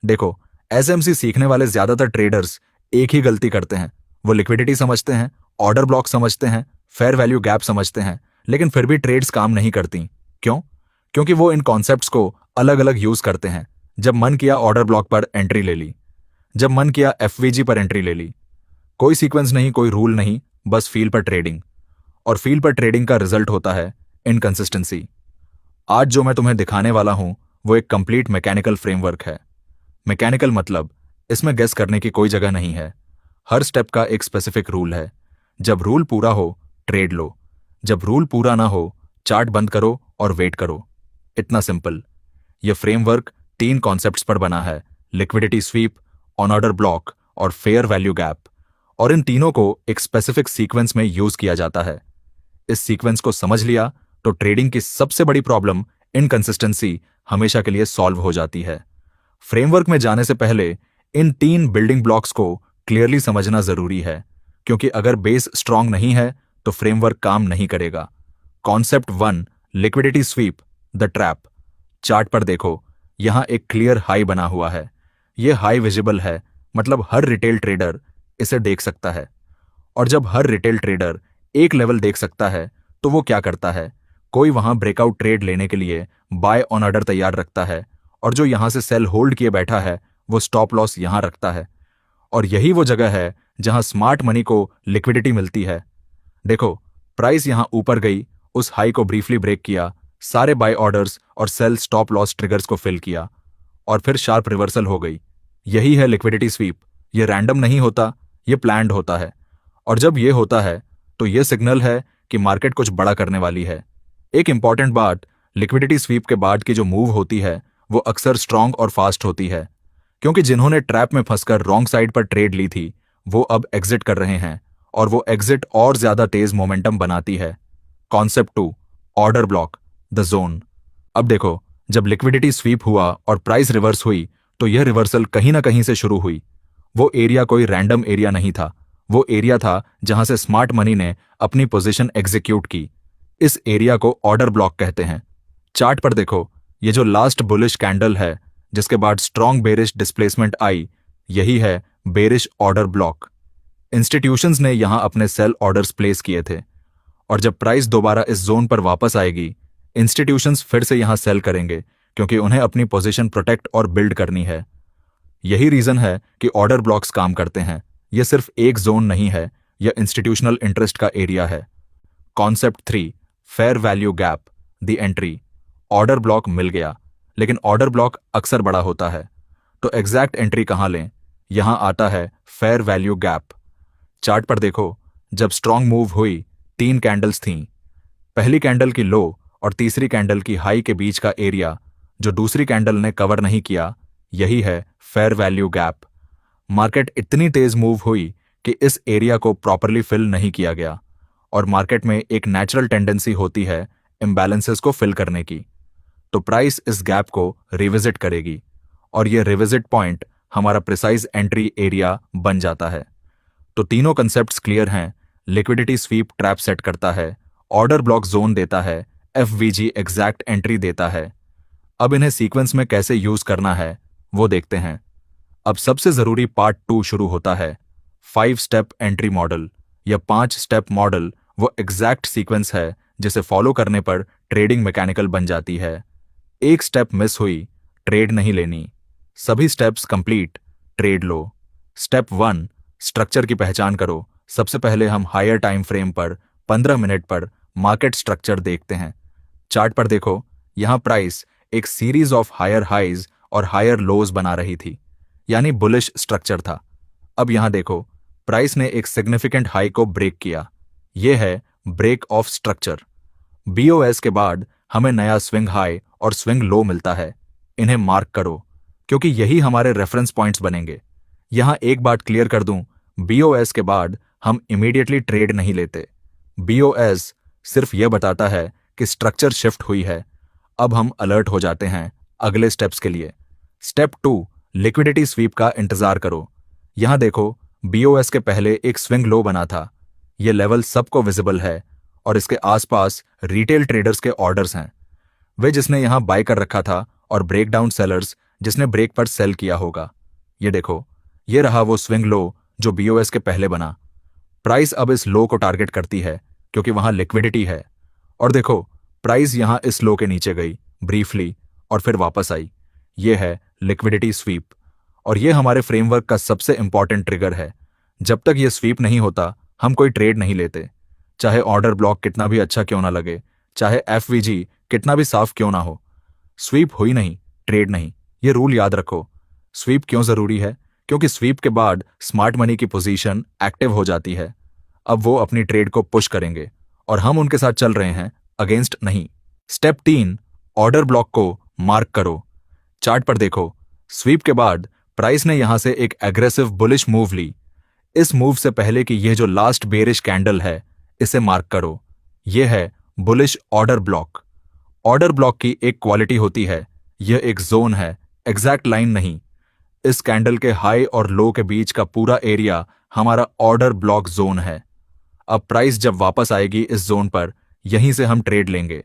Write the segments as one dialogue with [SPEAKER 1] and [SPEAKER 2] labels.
[SPEAKER 1] देखो, एसएमसी सीखने वाले ज्यादातर ट्रेडर्स एक ही गलती करते हैं। वो लिक्विडिटी समझते हैं, ऑर्डर ब्लॉक समझते हैं, फेयर वैल्यू गैप समझते हैं, लेकिन फिर भी ट्रेड्स काम नहीं करती। क्यों? क्योंकि वो इन कॉन्सेप्ट्स को अलग अलग यूज करते हैं। जब मन किया ऑर्डर ब्लॉक पर एंट्री ले ली, जब मन किया एफवीजी पर एंट्री ले ली। कोई सीक्वेंस नहीं, कोई रूल नहीं, बस फील पर ट्रेडिंग। और फील पर ट्रेडिंग का रिजल्ट होता है इनकंसिस्टेंसी। आज जो मैं तुम्हें दिखाने वाला हूं वो एक कंप्लीट मैकेनिकल फ्रेमवर्क है। मैकेनिकल मतलब इसमें गेस करने की कोई जगह नहीं है। हर स्टेप का एक स्पेसिफिक रूल है। जब रूल पूरा हो ट्रेड लो, जब रूल पूरा ना हो चार्ट बंद करो और वेट करो। इतना सिंपल। यह फ्रेमवर्क 3 कॉन्सेप्ट्स पर बना है: liquidity SVEEP, on order block और फेयर वैल्यू गैप। और इन तीनों को एक स्पेसिफिक सीक्वेंस में यूज किया जाता है। इस सीक्वेंस को समझ लिया तो ट्रेडिंग की सबसे बड़ी प्रॉब्लम इनकंसिस्टेंसी हमेशा के लिए सॉल्व हो जाती है। फ्रेमवर्क में जाने से पहले इन 3 बिल्डिंग ब्लॉक्स को क्लियरली समझना जरूरी है, क्योंकि अगर बेस स्ट्रांग नहीं है तो फ्रेमवर्क काम नहीं करेगा। Concept 1, liquidity SVEEP, the trap. Chart पर देखो, यहां एक क्लियर हाई बना हुआ है। यह हाई विजिबल है, मतलब हर रिटेल ट्रेडर इसे देख सकता है। और जब हर रिटेल ट्रेडर एक लेवल देख सकता है तो वो क्या करता है? कोई वहां ब्रेकआउट ट्रेड लेने के लिए बाय ऑन ऑर्डर तैयार रखता है, और जो यहां से सेल होल्ड किए बैठा है वो स्टॉप लॉस यहां रखता है। और यही वो जगह है जहां स्मार्ट मनी को लिक्विडिटी मिलती है। देखो, प्राइस यहां ऊपर गई, उस हाई को ब्रीफली ब्रेक किया, सारे बाय ऑर्डर्स और सेल स्टॉप लॉस ट्रिगर्स को फिल किया, और फिर शार्प रिवर्सल हो गई। यही है लिक्विडिटी स्वीप। ये रैंडम नहीं होता, ये प्लान्ड होता है। और जब ये होता है तो ये सिग्नल है कि मार्केट कुछ बड़ा करने वाली है। एक इंपॉर्टेंट बात, लिक्विडिटी स्वीप के बाद की जो मूव होती है वो अक्सर स्ट्रांग और फास्ट होती है, क्योंकि जिन्होंने ट्रैप में फंसकर रॉन्ग साइड पर ट्रेड ली थी वो अब एग्जिट कर रहे हैं, और वो एग्जिट और ज्यादा तेज मोमेंटम बनाती है। Concept 2, order block, the zone. अब देखो, जब लिक्विडिटी स्वीप हुआ और प्राइस रिवर्स हुई तो यह रिवर्सल कहीं ना कहीं से शुरू हुई। वो एरिया कोई रैंडम एरिया नहीं था, वो एरिया था जहां से स्मार्ट मनी ने अपनी पोजीशन एग्जीक्यूट की। इस एरिया को ऑर्डर ब्लॉक कहते हैं। चार्ट पर देखो, ये जो लास्ट बुलिश कैंडल है जिसके बाद स्ट्रॉन्ग बेरिश डिस्प्लेसमेंट आई, यही है बेरिश ऑर्डर ब्लॉक। इंस्टीट्यूशंस ने यहां अपने सेल ऑर्डर्स प्लेस किए थे, और जब प्राइस दोबारा इस जोन पर वापस आएगी इंस्टीट्यूशंस फिर से यहां सेल करेंगे, क्योंकि उन्हें अपनी पोजीशन प्रोटेक्ट और बिल्ड करनी है। यही रीजन है कि ऑर्डर ब्लॉक्स काम करते हैं। यह सिर्फ एक जोन नहीं है, यह इंस्टीट्यूशनल इंटरेस्ट का एरिया है। Concept 3, fair value gap, the entry. Order block मिल गया, लेकिन ऑर्डर ब्लॉक अक्सर बड़ा होता है, तो एग्जैक्ट एंट्री कहां लें? यहां आता है फेयर वैल्यू गैप। चार्ट पर देखो, जब स्ट्रांग मूव हुई 3 कैंडल्स थीं। पहली कैंडल की लो और तीसरी कैंडल की हाई के बीच का एरिया जो दूसरी कैंडल ने कवर नहीं किया, यही है फेयर वैल्यू गैप। मार्केट इतनी तेज मूव हुई कि इस एरिया को प्रॉपरली फिल नहीं किया गया, और मार्केट में एक नेचुरल टेंडेंसी होती है इम्बैलेंसेस को फिल करने की। तो प्राइस इस गैप को रिविजिट करेगी, और यह रिविजिट पॉइंट हमारा प्रिसाइज एंट्री एरिया बन जाता है। तो तीनों कंसेप्ट्स क्लियर हैं। लिक्विडिटी स्वीप ट्रैप सेट करता है, ऑर्डर ब्लॉक जोन देता है, एफवीजी एग्जैक्ट एंट्री देता है। अब इन्हें सीक्वेंस में कैसे यूज करना है वो देखते हैं। अब सबसे जरूरी पार्ट 2 शुरू होता है। 5 स्टेप एंट्री मॉडल या 5 स्टेप मॉडल वो एग्जैक्ट सीक्वेंस है जिसे फॉलो करने पर ट्रेडिंग मैकेनिकल बन जाती है। एक स्टेप मिस हुई, ट्रेड नहीं लेनी। सभी स्टेप्स कंप्लीट, ट्रेड लो। स्टेप 1, स्ट्रक्चर की पहचान करो। सबसे पहले हम हायर टाइम फ्रेम पर 15 मिनट पर मार्केट स्ट्रक्चर देखते हैं। चार्ट पर देखो, यहां प्राइस एक सीरीज ऑफ हायर हाइज और हायर लोज बना रही थी, यानी बुलिश स्ट्रक्चर था। अब यहां देखो, प्राइस ने एक सिग्निफिकेंट हाई को ब्रेक किया। यह है ब्रेक ऑफ स्ट्रक्चर। बीओएस के बाद हमें नया स्विंग हाई और स्विंग लो मिलता है। इन्हें मार्क करो, क्योंकि यही हमारे रेफरेंस पॉइंट्स बनेंगे। यहां एक बात क्लियर कर दूं, बीओएस के बाद हम इमीडिएटली ट्रेड नहीं लेते। बीओएस सिर्फ यह बताता है कि स्ट्रक्चर शिफ्ट हुई है। अब हम अलर्ट हो जाते हैं अगले स्टेप्स के लिए। स्टेप 2, लिक्विडिटी स्वीप का इंतजार करो। यहां देखो, बीओएस के पहले एक स्विंग लो बना था। यह लेवल सबको विजिबल है, और इसके आसपास रिटेल ट्रेडर्स के ऑर्डर्स हैं। वे जिसने यहां बाय कर रखा था, और ब्रेकडाउन सेलर्स जिसने ब्रेक पर सेल किया होगा। ये देखो, ये रहा वो स्विंग लो जो बीओएस के पहले बना। प्राइस अब इस लो को टारगेट करती है क्योंकि वहां लिक्विडिटी है। और देखो, प्राइस यहां इस लो के नीचे गई ब्रीफली और फिर वापस आई। ये है लिक्विडिटी स्वीप, और ये हमारे फ्रेमवर्क का सबसे इंपॉर्टेंट ट्रिगर है। जब तक ये स्वीप नहीं होता हम कोई ट्रेड नहीं लेते, चाहे ऑर्डर ब्लॉक कितना भी अच्छा क्यों ना लगे, चाहे एफवीजी कितना भी साफ क्यों ना हो। स्वीप हुई नहीं, ट्रेड नहीं। ये रूल याद रखो। स्वीप क्यों जरूरी है? क्योंकि स्वीप के बाद स्मार्ट मनी की पोजीशन एक्टिव हो जाती है। अब वो अपनी ट्रेड को पुश करेंगे और हम उनके साथ चल रहे हैं, अगेंस्ट नहीं। स्टेप 3, ऑर्डर ब्लॉक को मार्क करो। चार्ट पर देखो, स्वीप के बाद प्राइस ने यहां से एक एग्रेसिव बुलिश मूव ली। इस मूव से पहले कि यह जो लास्ट बेरिश कैंडल है, इसे मार्क करो। यह है bullish order block. Order block की एक क्वालिटी होती है, यह एक जोन है, एग्जैक्ट लाइन नहीं। इस कैंडल के हाई और लो के बीच का पूरा एरिया हमारा ऑर्डर ब्लॉक जोन है। अब प्राइस जब वापस आएगी इस जोन पर, यहीं से हम ट्रेड लेंगे,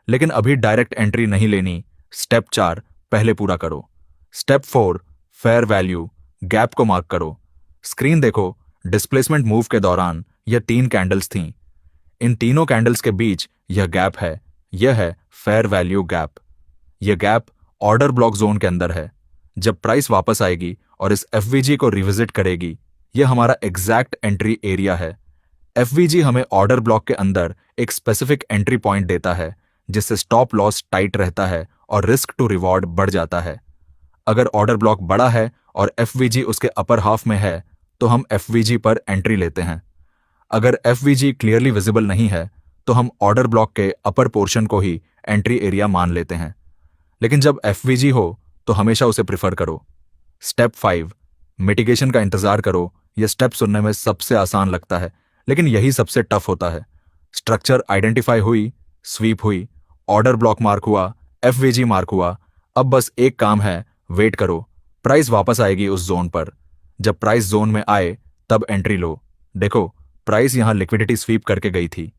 [SPEAKER 1] लेकिन अभी डायरेक्ट एंट्री नहीं लेनी। स्टेप 4 पहले पूरा करो। स्टेप 4, फेयर वैल्यू गैप को मार्क करो। स्क्रीन देखो, डिस्प्लेसमेंट मूव के दौरान यह 3 कैंडल्स थीं। इन तीनों कैंडल्स के बीच यह गैप है, यह है फेयर वैल्यू गैप। यह गैप ऑर्डर ब्लॉक जोन के अंदर है। जब प्राइस वापस आएगी और इस एफवीजी को रिविजिट करेगी, यह हमारा एग्जैक्ट एंट्री एरिया है। एफवीजी हमें ऑर्डर ब्लॉक के अंदर एक स्पेसिफिक एंट्री पॉइंट देता है, जिससे स्टॉप लॉस टाइट रहता है और रिस्क टू रिवॉर्ड बढ़ जाता है। अगर ऑर्डर ब्लॉक बड़ा है और एफवीजी उसके अपर हाफ में है, तो हम एफवीजी पर एंट्री लेते हैं। अगर एफवीजी क्लियरली विजिबल नहीं है, तो हम ऑर्डर ब्लॉक के अपर पोर्शन को ही एंट्री एरिया मान लेते हैं। लेकिन जब एफवीजी हो तो हमेशा उसे प्रिफर करो। स्टेप 5, मिटिगेशन का इंतजार करो। यह स्टेप सुनने में सबसे आसान लगता है, लेकिन यही सबसे टफ होता है। स्ट्रक्चर आइडेंटिफाई हुई, स्वीप हुई, ऑर्डर ब्लॉक मार्क हुआ, एफवीजी मार्क हुआ। अब बस एक काम है, वेट करो। प्राइस वापस आएगी उस जोन पर। जब प्राइस जोन में आए तब एंट्री लो। देखो, प्राइस यहां लिक्विडिटी स्वीप करके गई थी।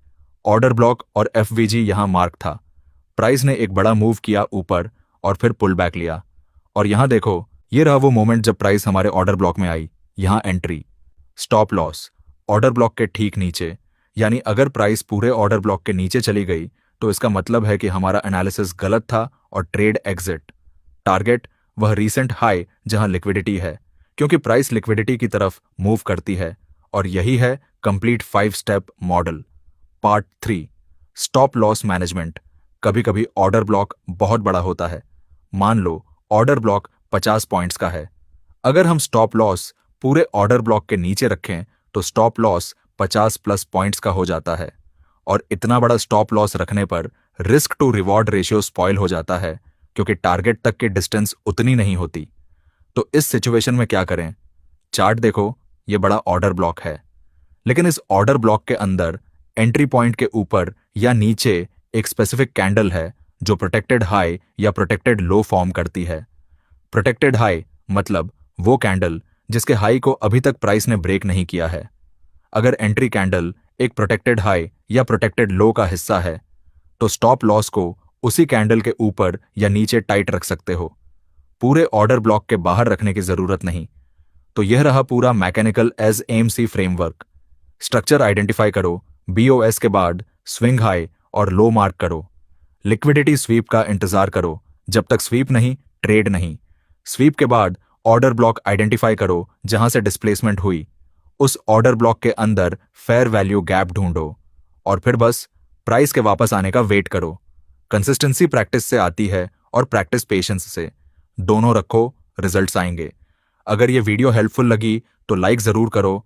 [SPEAKER 1] ऑर्डर ब्लॉक और एफवीजी यहां मार्क था। प्राइस ने एक बड़ा मूव किया ऊपर और फिर पुल बैक लिया। और यहां देखो, ये रहा वो मोमेंट जब प्राइस हमारे ऑर्डर ब्लॉक में आई। यहां entry, stop loss order block के ठीक नीचे। यानी अगर प्राइस पूरे ऑर्डर ब्लॉक के नीचे चली गई तो इसका मतलब है कि हमारा एनालिसिस गलत था और ट्रेड एग्जिट। टारगेट वह रीसेंट हाई जहां लिक्विडिटी है, क्योंकि प्राइस लिक्विडिटी की तरफ मूव करती है। और यही है complete 5 step model. Part 3, stop loss management. कभी कभी ऑर्डर ब्लॉक बहुत बड़ा होता है। मान लो ऑर्डर ब्लॉक 50 पॉइंट्स का है। अगर हम स्टॉप लॉस पूरे ऑर्डर ब्लॉक के नीचे रखें तो स्टॉप लॉस 50+ पॉइंट्स का हो जाता है। और इतना बड़ा स्टॉप लॉस रखने पर risk to reward ratio spoil हो जाता है, क्योंकि टारगेट तक की डिस्टेंस उतनी नहीं होती। तो इस सिचुएशन में क्या करें? चार्ट देखो, ये बड़ा ऑर्डर ब्लॉक है, लेकिन इस ऑर्डर ब्लॉक के अंदर एंट्री पॉइंट के ऊपर या नीचे एक स्पेसिफिक कैंडल है जो प्रोटेक्टेड हाई या प्रोटेक्टेड लो फॉर्म करती है। प्रोटेक्टेड हाई मतलब वो कैंडल जिसके हाई को अभी तक प्राइस ने ब्रेक नहीं किया है। अगर एंट्री कैंडल एक प्रोटेक्टेड हाई या प्रोटेक्टेड लो का हिस्सा है, तो स्टॉप लॉस को उसी कैंडल के ऊपर या नीचे टाइट रख सकते हो, पूरे ऑर्डर ब्लॉक के बाहर रखने की जरूरत नहीं। तो यह रहा पूरा mechanical edge AMC framework. Structure identify करो, बीओएस के बाद स्विंग हाई और लो मार्क करो। लिक्विडिटी स्वीप का इंतजार करो, जब तक स्वीप नहीं ट्रेड नहीं। स्वीप के बाद ऑर्डर ब्लॉक आइडेंटिफाई करो जहां से डिस्प्लेसमेंट हुई। उस ऑर्डर ब्लॉक के अंदर फेयर वैल्यू गैप ढूंढो और फिर बस प्राइस के वापस आने का वेट करो। कंसिस्टेंसी प्रैक्टिस से आती है और प्रैक्टिस पेशेंस से। दोनों रखो, रिजल्ट्स आएंगे। अगर ये वीडियो हेल्पफुल लगी तो लाइक जरूर करो